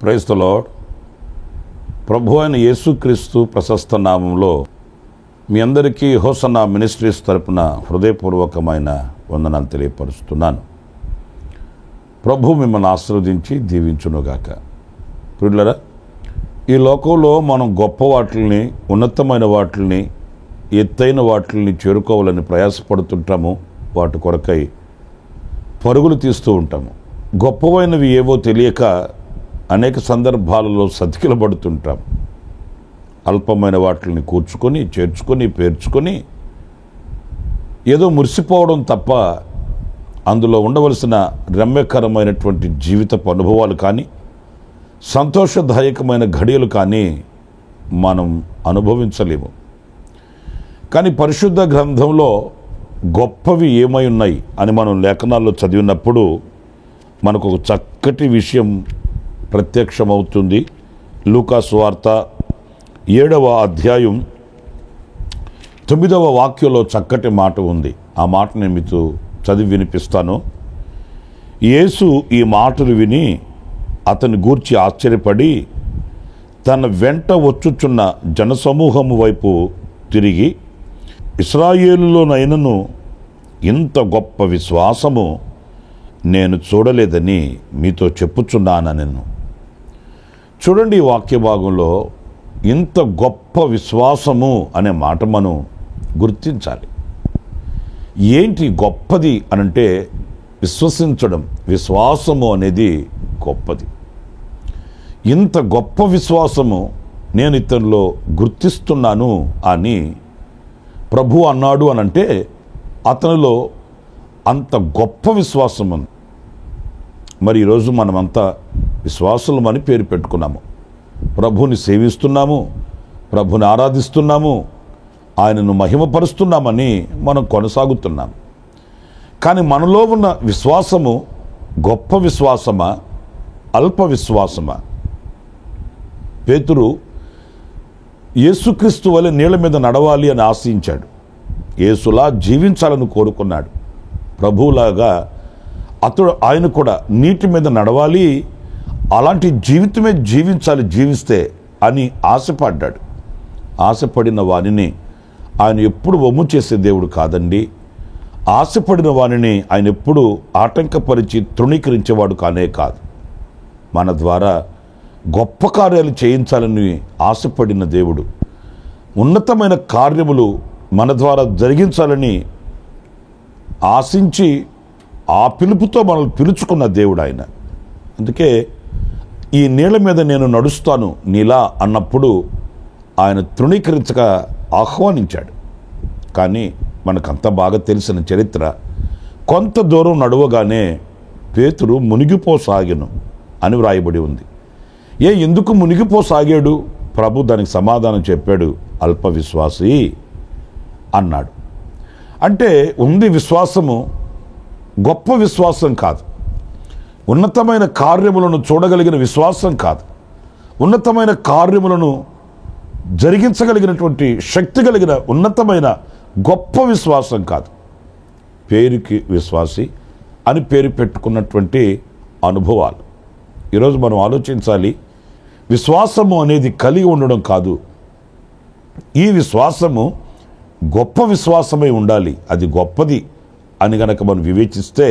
Praise the lord. ప్రభు అయిన యేసుక్రీస్తు ప్రశస్త నామంలో మీ అందరికీ హోసన్నా మినిస్ట్రీస్ తరపున హృదయపూర్వకమైన వందనాలు తెలియపరుస్తున్నాను. ప్రభు మిమ్మల్ని ఆశీర్వదించి దీవించునుగాక. ప్రియులారా, ఈ లోకంలో మనం గొప్ప వాటిని, ఉన్నతమైన వాటిని, ఎత్తైన వాటిని చేరుకోవాలని ప్రయాసపడుతుంటాము. వాటి కొరకై పరుగులు తీస్తూ ఉంటాము. గొప్పవైనవి ఏవో తెలియక అనేక సందర్భాలలో సతికిలబడుతుంటాం. అల్పమైన వాటిని కూర్చుకొని, చేర్చుకొని, పేర్చుకొని ఏదో మురిసిపోవడం తప్ప అందులో ఉండవలసిన రమ్యకరమైనటువంటి జీవితపు అనుభవాలు కానీ, సంతోషదాయకమైన ఘడియలు కానీ మనం అనుభవించలేము. కానీ పరిశుద్ధ గ్రంథంలో గొప్పవి ఏమై ఉన్నాయి అని మనం లేఖనాల్లో చదివినప్పుడు మనకు ఒక చక్కటి విషయం ప్రత్యక్షమవుతుంది. లూకా సువార్త 7వ అధ్యాయం 9వ వాక్యంలో చక్కటి మాట ఉంది. ఆ మాట నేను మీతో చదివి వినిపిస్తాను. యేసు ఈ మాటలు విని అతని గూర్చి ఆశ్చర్యపడి తన వెంట వచ్చుచున్న జనసమూహము వైపు తిరిగి, ఇశ్రాయేలులోనైనను ఇంత గొప్ప విశ్వాసము నేను చూడలేదని మీతో చెప్పుచున్నానెను. చూడండి, ఈ వాక్య భాగంలో ఇంత గొప్ప విశ్వాసము అనే మాట మనం గుర్తించాలి. ఏంటి గొప్పది అనంటే విశ్వసించడం. విశ్వాసము అనేది గొప్పది. ఇంత గొప్ప విశ్వాసము నేను ఇతనిలో గుర్తిస్తున్నాను అని ప్రభు అన్నాడు అనంటే అతనిలో అంత గొప్ప విశ్వాసం ఉంది. మరి ఈరోజు మనమంతా విశ్వాసులమని పేరు పెట్టుకున్నాము. ప్రభుని సేవిస్తున్నాము, ప్రభుని ఆరాధిస్తున్నాము, ఆయనను మహిమపరుస్తున్నామని మనం కొనసాగుతున్నాము. కానీ మనలో ఉన్న విశ్వాసము గొప్ప విశ్వాసమా, అల్ప విశ్వాసమా? పేతురు యేసుక్రీస్తు వలె నీళ్ల మీద నడవాలి అని ఆశించాడు. యేసులా జీవించాలని కోరుకున్నాడు. ప్రభువులాగా ఆయన కూడా నీటి మీద నడవాలి, అలాంటి జీవితమే జీవిస్తే అని ఆశపడ్డాడు. ఆశపడిన వానిని ఆయన ఎప్పుడు వమ్ము చేసే దేవుడు కాదండి. ఆశపడిన వానిని ఆయన ఎప్పుడు ఆటంకపరిచి తృణీకరించేవాడు కానే కాదు. మన ద్వారా గొప్ప కార్యాలు చేయించాలని ఆశపడిన దేవుడు, ఉన్నతమైన కార్యములు మన ద్వారా జరిగించాలని ఆశించి ఆ పిలుపుతో మనల్ని పిలుచుకున్న దేవుడు ఆయన. అందుకే ఈ నీళ్ళ మీద నేను నడుస్తాను నీలా అన్నప్పుడు ఆయన తృణీకరించక ఆహ్వానించాడు. కానీ మనకంత బాగా తెలిసిన చరిత్ర, కొంత దూరం నడవగానే పేతురు మునిగిపోసాగెను అని వ్రాయబడి ఉంది. ఎందుకు మునిగిపోసాగాడు? ప్రభు దానికి సమాధానం చెప్పాడు, అల్ప విశ్వాసి అన్నాడు. అంటే ఉంది విశ్వాసము, గొప్ప విశ్వాసం కాదు. ఉన్నతమైన కార్యములను చూడగలిగిన విశ్వాసం కాదు. ఉన్నతమైన కార్యములను జరిగించగలిగినటువంటి శక్తి కలిగిన ఉన్నతమైన గొప్ప విశ్వాసం కాదు. పేరుకి విశ్వాసి అని పేరు పెట్టుకున్నటువంటి అనుభవాలు. ఈరోజు మనం ఆలోచించాలి, విశ్వాసము అనేది కలిగి ఉండడం కాదు. ఈ విశ్వాసము గొప్ప విశ్వాసమై ఉండాలి. అది గొప్పది అని గనక మనం వివేచిస్తే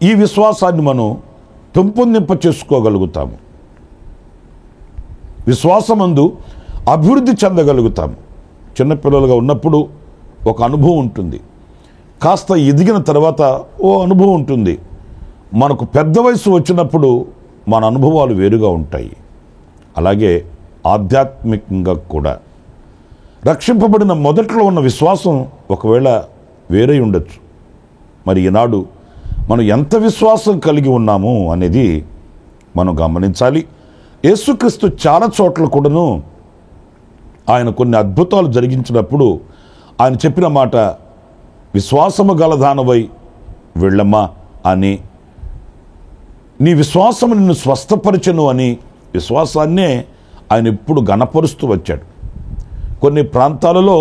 ఈ విశ్వాసాన్ని మనం పెంపొందింప చేసుకోగలుగుతాము. విశ్వాసమందు అభివృద్ధి చెందగలుగుతాము. చిన్నపిల్లలుగా ఉన్నప్పుడు ఒక అనుభవం ఉంటుంది, కాస్త ఎదిగిన తర్వాత ఓ అనుభవం ఉంటుంది. మనకు పెద్ద వయసు వచ్చినప్పుడు మన అనుభవాలు వేరుగా ఉంటాయి. అలాగే ఆధ్యాత్మికంగా కూడా రక్షింపబడిన మొదట్లో ఉన్న విశ్వాసం ఒకవేళ వేరే ఉండొచ్చు. మరి ఈనాడు మనం ఎంత విశ్వాసం కలిగి ఉన్నాము అనేది మనం గమనించాలి. యేసుక్రీస్తు చాలా చోట్ల కూడాను ఆయన కొన్ని అద్భుతాలు జరిగించినప్పుడు ఆయన చెప్పిన మాట, విశ్వాసము గలదానవై వెళ్ళమ్మా అని, నీ విశ్వాసము నిన్ను స్వస్థపరచను అని విశ్వాసాన్నే ఆయన ఎప్పుడు గణపరుస్తూ వచ్చాడు. కొన్ని ప్రాంతాలలో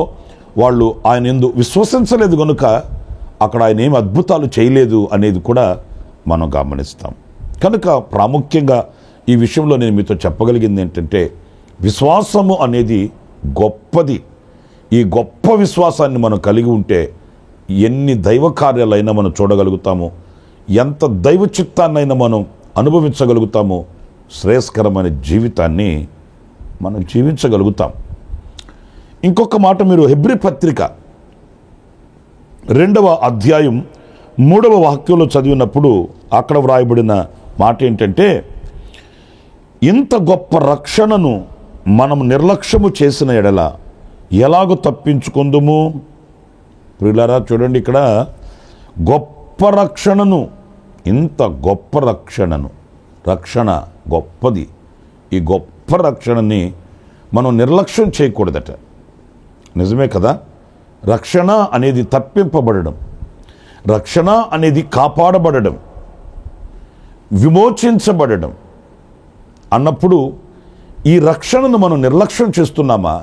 వాళ్ళు ఆయన యందు విశ్వసించలేదు కనుక అక్కడ ఆయన ఏమి అద్భుతాలు చేయలేదు అనేది కూడా మనం గమనిస్తాం. కనుక ప్రాముఖ్యంగా ఈ విషయంలో నేను మీతో చెప్పగలిగింది ఏంటంటే, విశ్వాసము అనేది గొప్పది. ఈ గొప్ప విశ్వాసాన్ని మనం కలిగి ఉంటే ఎన్ని దైవ కార్యాలైనా మనం చూడగలుగుతాము, ఎంత దైవ చిత్తాన్నైనా మనం అనుభవించగలుగుతాము, శ్రేయస్కరమైన జీవితాన్ని మనం జీవించగలుగుతాం. ఇంకొక మాట మీరు హెబ్రీ పత్రిక 2వ అధ్యాయం 3వ వాక్యంలో చదివినప్పుడు అక్కడ వ్రాయబడిన మాట ఏంటంటే, ఇంత గొప్ప రక్షణను మనం నిర్లక్ష్యము చేసిన ఎడల ఎలాగో తప్పించుకుందుము. ప్రియులారా చూడండి, ఇక్కడ గొప్ప రక్షణను, ఇంత గొప్ప రక్షణను, రక్షణ గొప్పది, ఈ గొప్ప రక్షణని మనం నిర్లక్ష్యం చేయకూడదట. నిజమే కదా? రక్షణ అనేది తప్పింపబడడం, రక్షణ అనేది కాపాడబడడం, విమోచించబడడం అన్నప్పుడు ఈ రక్షణను మనం నిర్లక్ష్యం చేస్తున్నామా?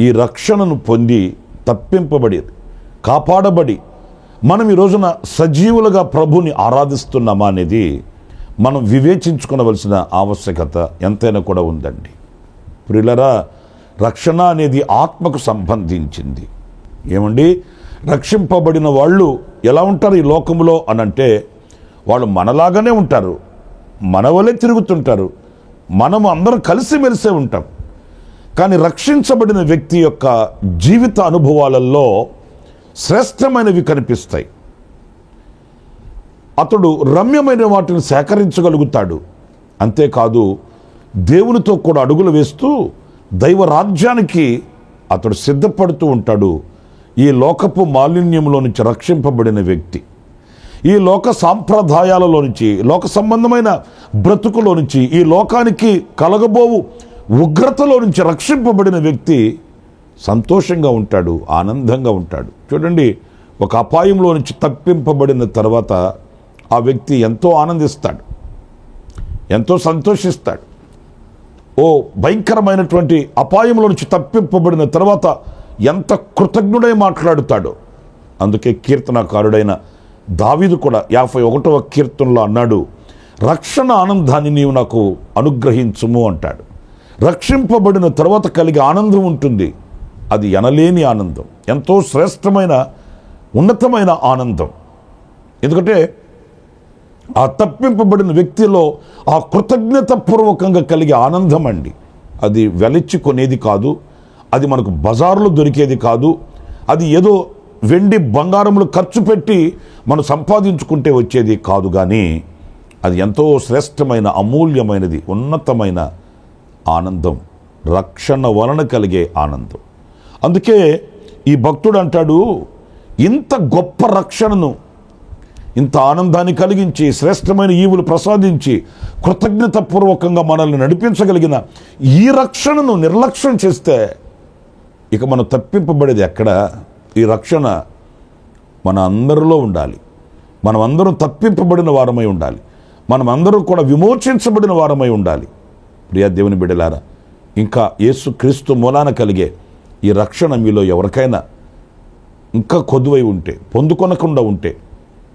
ఈ రక్షణను పొంది తప్పింపబడి కాపాడబడి మనం ఈ రోజున సజీవులుగా ప్రభుని ఆరాధిస్తున్నామా అనేది మనం వివేచించుకోవలసిన ఆవశ్యకత ఎంతైనా కూడా ఉందండి. ప్రియులారా, రక్షణ అనేది ఆత్మకు సంబంధించింది. ఏమండి, రక్షింపబడిన వాళ్ళు ఎలా ఉంటారు ఈ లోకంలో అనంటే, వాళ్ళు మనలాగానే ఉంటారు, మన వలే తిరుగుతుంటారు, మనము అందరం కలిసిమెలిసే ఉంటాం. కానీ రక్షించబడిన వ్యక్తి యొక్క జీవిత అనుభవాలలో శ్రేష్టమైనవి కనిపిస్తాయి. అతడు రమ్యమైన వాటిని సేకరించగలుగుతాడు. అంతేకాదు, దేవునితో కూడా అడుగులు వేస్తూ దైవ రాజ్యానికి అతడు సిద్ధపడుతూ ఉంటాడు. ఈ లోకపు మాలిన్యంలో నుంచి రక్షింపబడిన వ్యక్తి, ఈ లోక సాంప్రదాయాలలో నుంచి, లోక సంబంధమైన బ్రతుకులో నుంచి, ఈ లోకానికి కలగబోవు ఉగ్రతలో నుంచి రక్షింపబడిన వ్యక్తి సంతోషంగా ఉంటాడు, ఆనందంగా ఉంటాడు. చూడండి, ఒక అపాయంలో నుంచి తప్పింపబడిన తర్వాత ఆ వ్యక్తి ఎంతో ఆనందిస్తాడు, ఎంతో సంతోషిస్తాడు. ఓ భయంకరమైనటువంటి అపాయంలో నుంచి తప్పింపబడిన తర్వాత ఎంత కృతజ్ఞుడై మాట్లాడుతాడో. అందుకే కీర్తనకారుడైన దావీదు కూడా 51వ కీర్తనలో అన్నాడు, రక్షణ ఆనందాన్ని నీవు నాకు అనుగ్రహించుము అంటాడు. రక్షింపబడిన తర్వాత కలిగే ఆనందం ఉంటుంది, అది ఎనలేని ఆనందం, ఎంతో శ్రేష్టమైన ఉన్నతమైన ఆనందం. ఎందుకంటే ఆ తప్పింపబడిన వ్యక్తిలో ఆ కృతజ్ఞతాపూర్వకంగా కలిగే ఆనందం అండి, అది వెలచి కొనేది కాదు, అది మనకు బజారులో దొరికేది కాదు, అది ఏదో వెండి బంగారములు ఖర్చు పెట్టి మనం సంపాదించుకుంటే వచ్చేది కాదు. కానీ అది ఎంతో శ్రేష్టమైన అమూల్యమైనది ఉన్నతమైన ఆనందం, రక్షణ వలన కలిగే ఆనందం. అందుకే ఈ భక్తుడు అంటాడు, ఇంత గొప్ప రక్షణను, ఇంత ఆనందాన్ని కలిగించి శ్రేష్టమైన ఈవులు ప్రసాదించి కృతజ్ఞతాపూర్వకంగా మనల్ని నడిపించగలిగిన ఈ రక్షణను నిర్లక్ష్యం చేస్తే ఇక మనం తప్పింపబడేది ఎక్కడ? ఈ రక్షణ మన అందరిలో ఉండాలి, మనం అందరం తప్పింపబడిన వారమై ఉండాలి, మనం అందరం కూడా విమోచించబడిన వారమై ఉండాలి. ప్రియా దేవుని బిడ్డలారా, ఇంకా యేసుక్రీస్తు మూలాన కలిగే ఈ రక్షణ మీలో ఎవరికైనా ఇంకా కొదువై ఉంటే, పొందుకొనకుండా ఉంటే,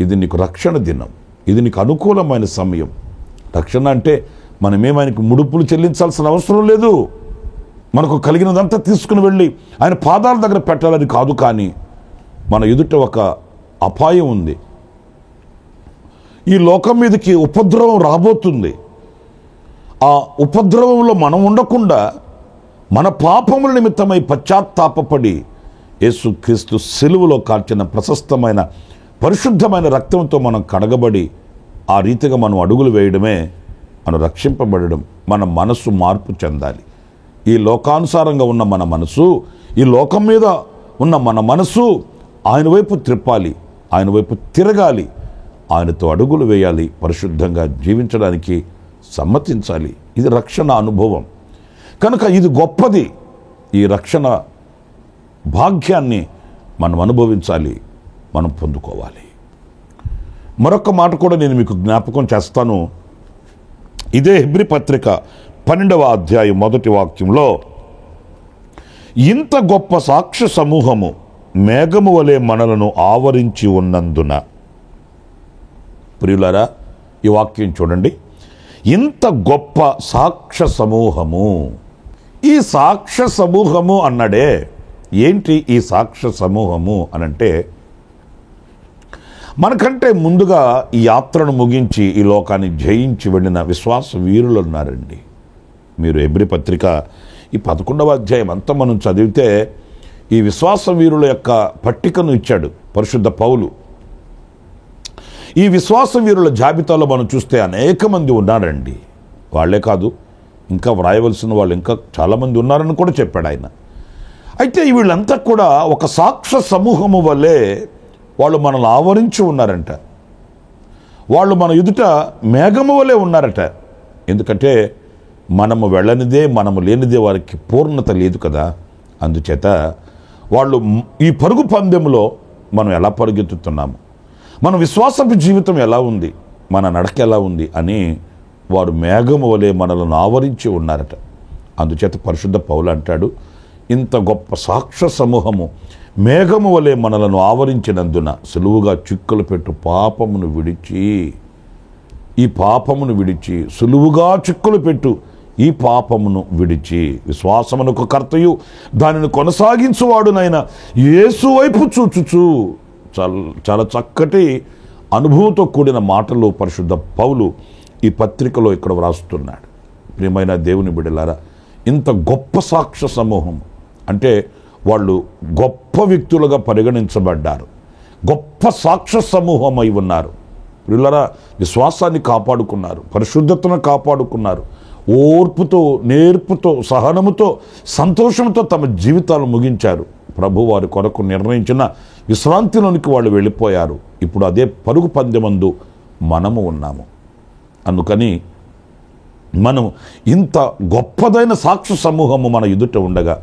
ఇది నీకు రక్షణ దినం, ఇది నీకు అనుకూలమైన సమయం. రక్షణ అంటే మనమేమైనా ముడుపులు చెల్లించాల్సిన అవసరం లేదు, మనకు కలిగినదంతా తీసుకుని వెళ్ళి ఆయన పాదాల దగ్గర పెట్టాలని కాదు. కానీ మన ఎదుట ఒక అపాయం ఉంది, ఈ లోకం మీదకి ఉపద్రవం రాబోతుంది. ఆ ఉపద్రవంలో మనం ఉండకుండా మన పాపముల నిమిత్తమై పశ్చాత్తాపపడి యేసుక్రీస్తు సిలువలో కార్చిన ప్రశస్తమైన పరిశుద్ధమైన రక్తంతో మనం కడగబడి ఆ రీతిగా మనం అడుగులు వేయడమే మనం రక్షింపబడడం. మన మనస్సు మార్పు చెందాలి. ఈ లోకానుసారంగా ఉన్న మన మనసు, ఈ లోకం మీద ఉన్న మన మనసు ఆయన వైపు త్రిప్పాలి, ఆయన వైపు తిరగాలి. ఆయనతో అడుగులు వేయాలి, పరిశుద్ధంగా జీవించడానికి సమ్మతించాలి. ఇది రక్షణ అనుభవం కనుక ఇది గొప్పది. ఈ రక్షణ భాగ్యాన్ని మనం అనుభవించాలి, మనం పొందుకోవాలి. మరొక మాట కూడా నేను మీకు జ్ఞాపకం చేస్తాను. ఇదే హెబ్రీ పత్రిక 12వ అధ్యాయం 1వ వాక్యంలో, ఇంత గొప్ప సాక్ష్య సమూహము మేఘము వలె మనలను ఆవరించి ఉన్నందున. ప్రియులారా, ఈ వాక్యం చూడండి. ఇంత గొప్ప సాక్ష్య సమూహము. ఈ సాక్ష్య సమూహము అన్నాడే, ఏంటి ఈ సాక్ష్య సమూహము అనంటే, మనకంటే ముందుగా ఈ యాత్రను ముగించి ఈ లోకాన్ని జయించి వెళ్ళిన విశ్వాస వీరులు ఉన్నారండి. మీరు హెబ్రీ పత్రిక ఈ 11వ అధ్యాయం అంతా మనం చదివితే ఈ విశ్వాస వీరుల యొక్క పట్టికను ఇచ్చాడు పరిశుద్ధ పౌలు. ఈ విశ్వాస వీరుల జాబితాలో మనం చూస్తే అనేక మంది ఉన్నారండి. వాళ్ళే కాదు, ఇంకా వ్రాయవలసిన వాళ్ళు ఇంకా చాలామంది ఉన్నారని కూడా చెప్పాడు ఆయన. అయితే వీళ్ళంతా కూడా ఒక సాక్ష్య సమూహము వల్లే వాళ్ళు మనల్ని ఆవరించి ఉన్నారంట. వాళ్ళు మన ఎదుట మేఘము వలె ఉన్నారట. ఎందుకంటే మనము వెళ్ళనిదే, మనము లేనిదే వారికి పూర్ణత లేదు కదా. అందుచేత వాళ్ళు ఈ పరుగు పందెంలో మనం ఎలా పరుగెత్తుతున్నాము, మన విశ్వాసపు జీవితం ఎలా ఉంది, మన నడక ఎలా ఉంది అని వారు మేఘము వలె మనలను ఆవరించి ఉన్నారట. అందుచేత పరిశుద్ధ పౌలు అంటాడు, ఇంత గొప్ప సాక్ష్య సమూహము మేఘము వలె మనలను ఆవరించినందున సులువుగా చిక్కులు పెట్టు పాపమును విడిచి, ఈ పాపమును విడిచి, సులువుగా చిక్కులు పెట్టు ఈ పాపమును విడిచి, విశ్వాసమునకు కర్తయు దానిని కొనసాగించువాడునైన యేసు వైపు చూచుచు. చాలా చక్కటి అనుభవంతో కూడిన మాటలు పరిశుద్ధ పౌలు ఈ పత్రికలో ఇక్కడ వ్రాస్తున్నాడు. ప్రియమైన దేవుని బిడ్డలారా, ఇంత గొప్ప సాక్ష్య సమూహం అంటే వాళ్ళు గొప్ప వ్యక్తులుగా పరిగణించబడ్డారు, గొప్ప సాక్ష్య సమూహమై ఉన్నారు. పిల్లరా, విశ్వాసాన్ని కాపాడుకున్నారు, పరిశుద్ధతను కాపాడుకున్నారు, ఓర్పుతో, నేర్పుతో, సహనముతో, సంతోషంతో తమ జీవితాలు ముగించారు. ప్రభు వారి కొరకు నిర్ణయించిన విశ్రాంతిలోనికి వాళ్ళు వెళ్ళిపోయారు. ఇప్పుడు అదే పరుగు పందెమందు మనము ఉన్నాము. అందుకని మనం ఇంత గొప్పదైన సాక్ష్య సమూహము మన ఎదుట ఉండగా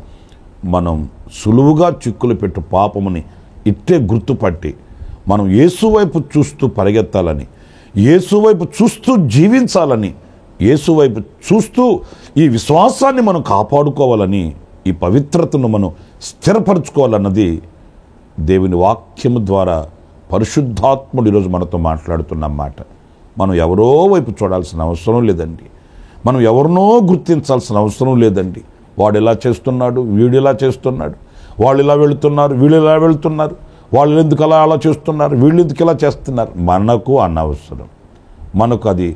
మనం సులువుగా చిక్కులు పెట్టు పాపముని ఇట్టే గుర్తుపట్టి మనం యేసు వైపు చూస్తూ పరిగెత్తాలని, యేసు వైపు చూస్తూ జీవించాలని, యేసు వైపు చూస్తూ ఈ విశ్వాసాన్ని మనం కాపాడుకోవాలని, ఈ పవిత్రతను మనం స్థిరపరచుకోవాలన్నది దేవుని వాక్యము ద్వారా పరిశుద్ధాత్ముడు ఈరోజు మనతో మాట్లాడుతున్న మాట. మనం ఎవరో వైపు చూడాల్సిన అవసరం లేదండి. మనం ఎవరినో గుర్తించాల్సిన అవసరం లేదండి. వాడు ఇలా చేస్తున్నాడు, వీడు ఇలా చేస్తున్నాడు, వాళ్ళు ఇలా వెళుతున్నారు, వీళ్ళు ఇలా వెళుతున్నారు, వాళ్ళు ఎందుకు అలా చేస్తున్నారు, వీళ్ళు ఎందుకు ఇలా చేస్తున్నారు, మనకు అనవసరం. మనకు అది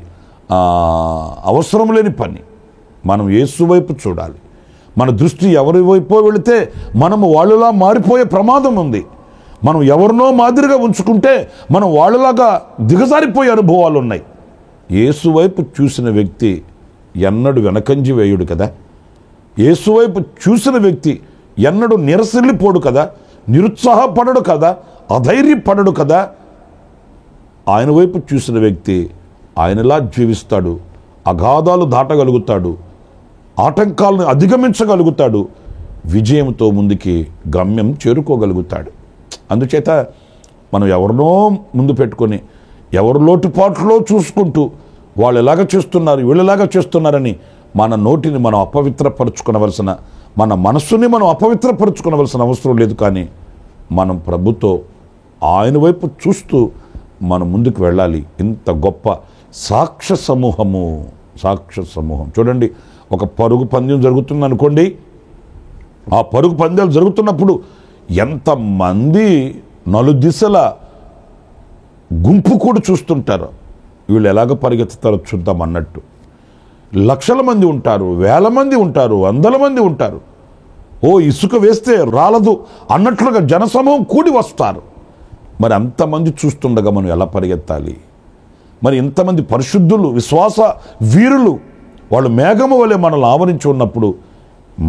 అవసరం లేని పని. మనం యేసు వైపు చూడాలి. మన దృష్టి ఎవరి వైపో వెళితే మనము వాళ్ళలా మారిపోయే ప్రమాదం ఉంది. మనం ఎవరినో మాదిరిగా ఉంచుకుంటే మనం వాళ్ళలాగా దిగజారిపోయే అనుభవాలు ఉన్నాయి. యేసు వైపు చూసిన వ్యక్తి ఎన్నడూ వెనకంజి వేయుడు కదా. యేసు వైపు చూసిన వ్యక్తి ఎన్నడూ నిరసిల్లిపోడు కదా, నిరుత్సాహపడడు కదా, అధైర్యపడడు కదా. ఆయన వైపు చూసిన వ్యక్తి ఆయనలా జీవిస్తాడు, అగాధాలు దాటగలుగుతాడు, ఆటంకాలను అధిగమించగలుగుతాడు, విజయంతో ముందుకి గమ్యం చేరుకోగలుగుతాడు. అందుచేత మనం ఎవరినో ముందు పెట్టుకొని ఎవరి లోటుపాట్లో చూసుకుంటూ వాళ్ళు ఎలాగ చేస్తున్నారు, వీళ్ళెలాగా చేస్తున్నారని మన నోటిని మనం అపవిత్రపరుచుకోవలసిన, మన మనస్సుని మనం అపవిత్రపరుచుకోవలసిన అవసరం లేదు. కానీ మనం ప్రభుతో ఆయన వైపు చూస్తూ మనం ముందుకు వెళ్ళాలి. ఇంత గొప్ప సాక్ష్య సమూహము చూడండి. ఒక పరుగు పందెం జరుగుతుంది అనుకోండి. ఆ పరుగు పందాలు జరుగుతున్నప్పుడు ఎంతమంది నలుదిశల గుంపు కూడా చూస్తుంటారు. వీళ్ళు ఎలాగ పరిగెత్తుతారో చూద్దాం అన్నట్టు. లక్షల మంది ఉంటారు, వేల మంది ఉంటారు, వందల మంది ఉంటారు. ఓ ఇసుక వేస్తే రాలదు అన్నట్లుగా జనసమూహం కూడి వస్తారు. మరి అంతమంది చూస్తుండగా మనం ఎలా పరిగెత్తాలి? మరి ఇంతమంది పరిశుద్ధులు, విశ్వాస వీరులు, వాళ్ళు మేఘము వలె మనల్ని ఆవరించి ఉన్నప్పుడు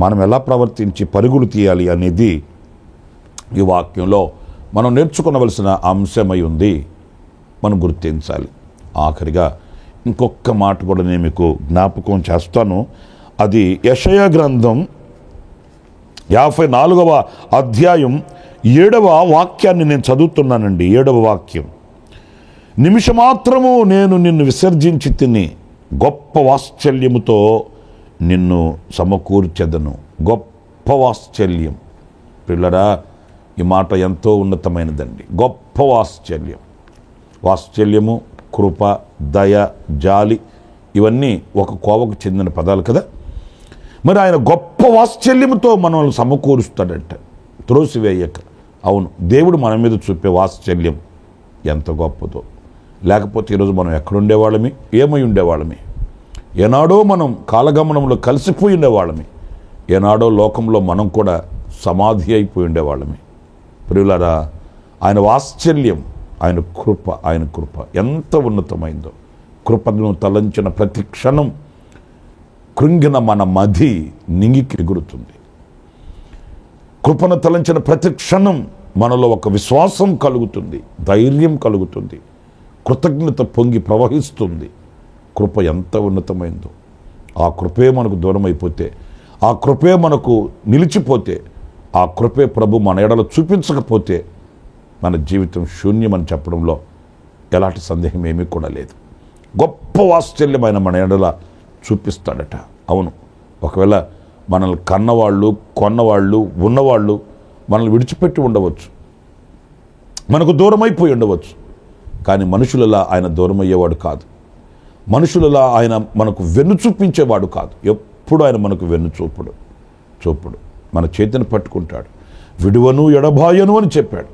మనం ఎలా ప్రవర్తించి పరుగులు తీయాలి అనేది ఈ వాక్యంలో మనం నేర్చుకోవలసిన అంశమై ఉంది. మనం గుర్తించాలి. ఆఖరిగా ఇంకొక మాట కూడా నేను మీకు జ్ఞాపకం చేస్తాను. అది యెషయా గ్రంథం 54వ అధ్యాయం 7వ వాక్యాన్ని నేను చదువుతున్నానండి. 7వ వాక్యం, నిమిషమాత్రము నేను నిన్ను విసర్జించి తిని గొప్ప వాత్సల్యముతో నిన్ను సమకూర్చెదను. గొప్ప వాత్సల్యం పిల్లరా, ఈ మాట ఎంతో ఉన్నతమైనదండి. గొప్ప వాత్సల్యం. వాత్సల్యము, కృప, దయ, జాలి ఇవన్నీ ఒక కోవకు చెందిన పదాలు కదా. మరి ఆయన గొప్ప వాత్సల్యముతో మనల్ని సమకూరుస్తాడంట, త్రోసివేయక. అవును, దేవుడు మన మీద చూపే వాత్సల్యం ఎంత గొప్పదో. లేకపోతే ఈరోజు మనం ఎక్కడుండేవాళ్ళమి, ఏమై ఉండేవాళ్ళమి? ఏనాడో మనం కాలగమనంలో కలిసిపోయి ఉండేవాళ్ళమి. ఏనాడో లోకంలో మనం కూడా సమాధి అయిపోయి ఉండేవాళ్ళమి. ప్రియులారా, ఆయన వాత్సల్యం, ఆయన కృప ఎంత ఉన్నతమైందో. కృపను తలంచిన ప్రతి క్షణం కృంగిన మన మది నింగికి ఎగురుతుంది. కృపను తలంచిన ప్రతి క్షణం మనలో ఒక విశ్వాసం కలుగుతుంది, ధైర్యం కలుగుతుంది, కృతజ్ఞత పొంగి ప్రవహిస్తుంది. కృప ఎంత ఉన్నతమైందో. ఆ కృపే మనకు దూరం అయిపోతే, ఆ కృపే మనకు నిలిచిపోతే, ఆ కృపే ప్రభు మన ఎడల చూపించకపోతే మన జీవితం శూన్యమని చెప్పడంలో ఎలాంటి సందేహం ఏమీ కూడా లేదు. గొప్ప వాత్సల్యమైన మన ఎడల చూపిస్తాడట. అవును, ఒకవేళ మనల్ని కన్నవాళ్ళు, కొన్నవాళ్ళు, ఉన్నవాళ్ళు మనల్ని విడిచిపెట్టి ఉండవచ్చు, మనకు దూరం అయిపోయి ఉండవచ్చు. కానీ మనుషులలా ఆయన దూరం అయ్యేవాడు కాదు. మనుషులలా ఆయన మనకు వెన్ను చూపించేవాడు కాదు. ఎప్పుడు ఆయన మనకు వెన్ను చూపుడు మన చేతిని పట్టుకుంటాడు. విడువను ఎడబాయను అని చెప్పాడు.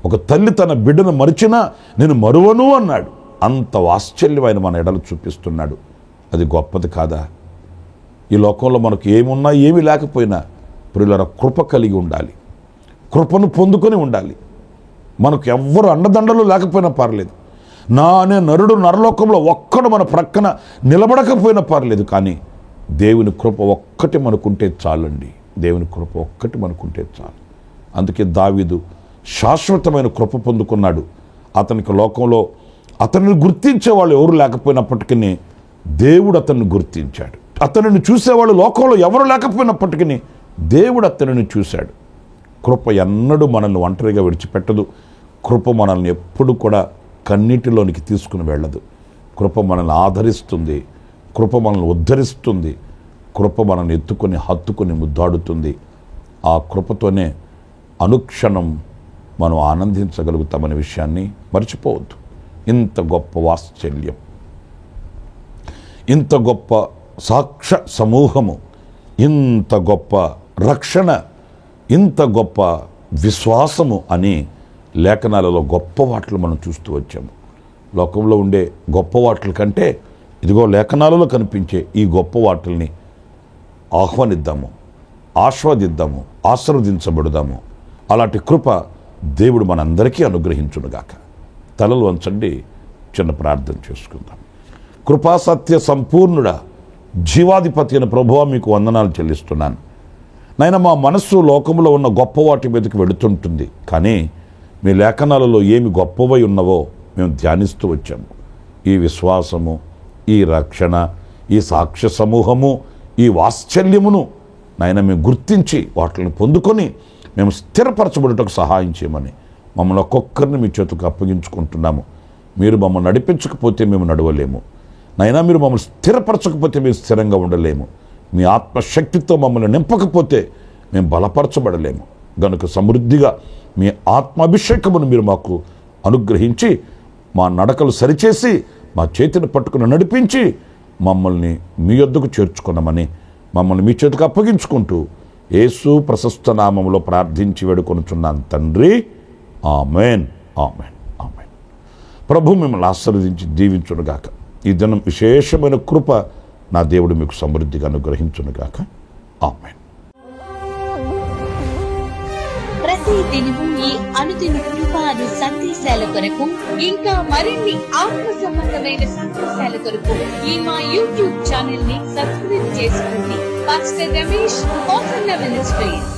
ఒక తల్లి తన బిడ్డను మరిచినా నేను మరువను అన్నాడు. అంత వాత్సల్యం ఆయన మన ఎడలు చూపిస్తున్నాడు. అది గొప్పది కాదా? ఈ లోకంలో మనకు ఏమున్నా ఏమీ లేకపోయినా ప్రియులారా, కృప కలిగి ఉండాలి, కృపను పొందుకొని ఉండాలి. మనకు ఎవ్వరు అండదండలు లేకపోయినా పర్లేదు. నా అనే నరుడు నరలోకంలో ఒక్కడు మన ప్రక్కన నిలబడకపోయినా పర్లేదు. కానీ దేవుని కృప ఒక్కటి మనకుంటే చాలండి. దేవుని కృప ఒక్కటి మనకుంటే చాలు. అందుకే దావీదు శాశ్వతమైన కృప పొందుకున్నాడు. అతనికి లోకంలో అతనిని గుర్తించే వాళ్ళు ఎవరు లేకపోయినప్పటికీ దేవుడు అతన్ని గుర్తించాడు. అతనిని చూసేవాళ్ళు లోకంలో ఎవరు లేకపోయినప్పటికీ దేవుడు అతనిని చూశాడు. కృప ఎన్నడూ మనల్ని ఒంటరిగా విడిచిపెట్టదు. కృప మనల్ని ఎప్పుడు కూడా కన్నీటిలోనికి తీసుకుని వెళ్ళదు. కృప మనల్ని ఆదరిస్తుంది, కృప మనల్ని ఉద్ధరిస్తుంది, కృప మనల్ని ఎత్తుకొని హత్తుకొని ముద్దాడుతుంది. ఆ కృపతోనే అనుక్షణం మనం ఆనందించగలుగుతామనే విషయాన్ని మర్చిపోవద్దు. ఇంత గొప్ప వాత్సల్యం, ఇంత గొప్ప సాక్ష్య సమూహము, ఇంత గొప్ప రక్షణ, ఇంత గొప్ప విశ్వాసము అని లేఖనాలలో గొప్ప వాటిని మనం చూస్తూ వచ్చాము. లోకంలో ఉండే గొప్ప వాటిల కంటే ఇదిగో లేఖనాలలో కనిపించే ఈ గొప్ప వాటిల్ని ఆహ్వానిద్దాము, ఆస్వాదిద్దాము, ఆశీర్వదించబడదాము. అలాంటి కృప దేవుడు మనందరికీ అనుగ్రహించునుగాక. తలలు వంచండి, చిన్న ప్రార్థన చేసుకుందాం. కృపా సత్య సంపూర్ణుడా, జీవాధిపతి అయిన ప్రభువా, మీకు వందనాలు చెల్లిస్తున్నాను. నాయన, మా మనస్సు లోకంలో ఉన్న గొప్ప వాటి మీదకి వెళుతుంటుంది. కానీ మీ లేఖనాలలో ఏమి గొప్పవై ఉన్నవో మేము ధ్యానిస్తూ వచ్చాము. ఈ విశ్వాసము, ఈ రక్షణ, ఈ సాక్ష్య సమూహము, ఈ వాత్సల్యమును నాయన మేము గుర్తించి వాటిని పొందుకొని మేము స్థిరపరచబడుటకు సహాయం చేయమని మమ్మల్ని ఒక్కొక్కరిని మీ చేతుకు అప్పగించుకుంటున్నాము. మీరు మమ్మల్ని నడిపించకపోతే మేము నడవలేము నైనా, మీరు మమ్మల్ని స్థిరపరచకపోతే మేము స్థిరంగా ఉండలేము. మీ ఆత్మశక్తితో మమ్మల్ని నింపకపోతే మేము బలపరచబడలేము. గనుక సమృద్ధిగా మీ ఆత్మాభిషేకమును మీరు మాకు అనుగ్రహించి మా నడకలు సరిచేసి మా చేతిని పట్టుకుని నడిపించి మమ్మల్ని మీ యొద్దకు చేర్చుకున్నామని మమ్మల్ని మీ చేతికి అప్పగించుకుంటూ యేసు ప్రశస్త నామములో ప్రార్థించి వేడుకొనుచున్నాను తండ్రి. Amen, amen, amen. ప్రభు మిమ్మల్ని ఆశీర్వదించి దీవించునుగాక. ఈ దినం విశేషమైన కృప నా దేవుడు మీకు సమృద్ధిగా అనుగ్రహించునుగాక. ఆమెన్. ప్రతి దినము ఈ అనుదిన కృపాను సందేశాల కొరకు, ఇంకా మరిన్ని ఆత్మ సంబంధమైన సందేశాల కొరకు ఈ మా యూట్యూబ్ ఛానల్ ని సబ్స్క్రైబ్ చేసుకోండి. Pastor Ramesh, open ministries.